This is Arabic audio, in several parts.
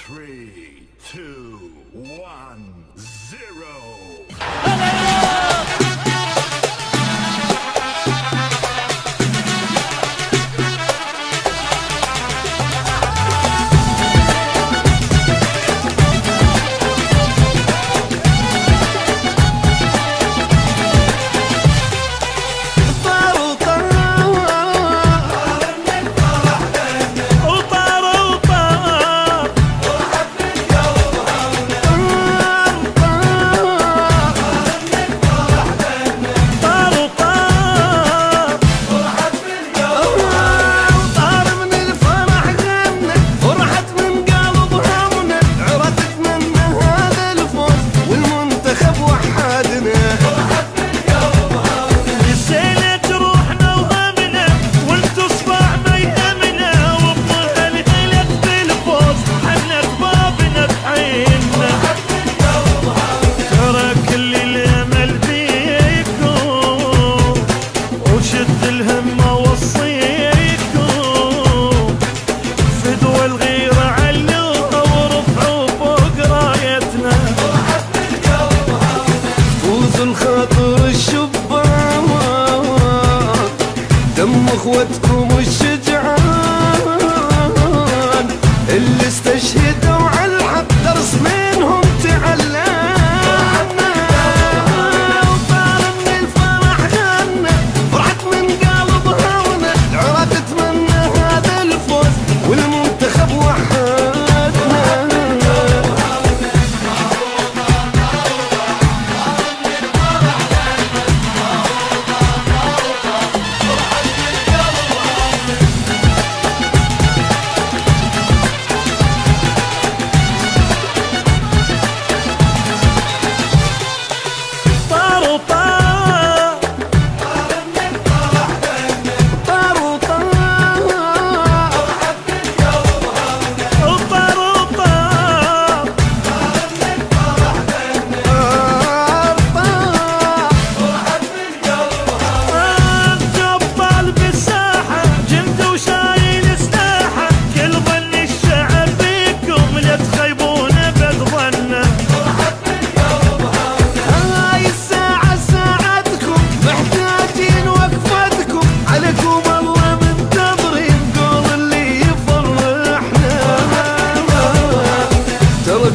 3, 2, 1, 0. اخوتكم الشجعان اللي استشهدوا على الحق درس منهم تعلمنا، وطار من الفرح غنى فرحت من قلبها ونى العرا تتمنى هذا الفوز والمنتخب وحدنا.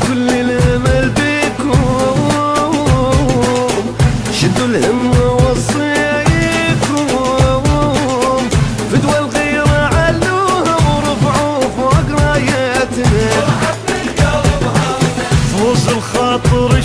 كل الامل بيكم شدوا الهمه وصيكم فدوى الغيره علوها ورفعوا فوق راياتنا فوز الخاطر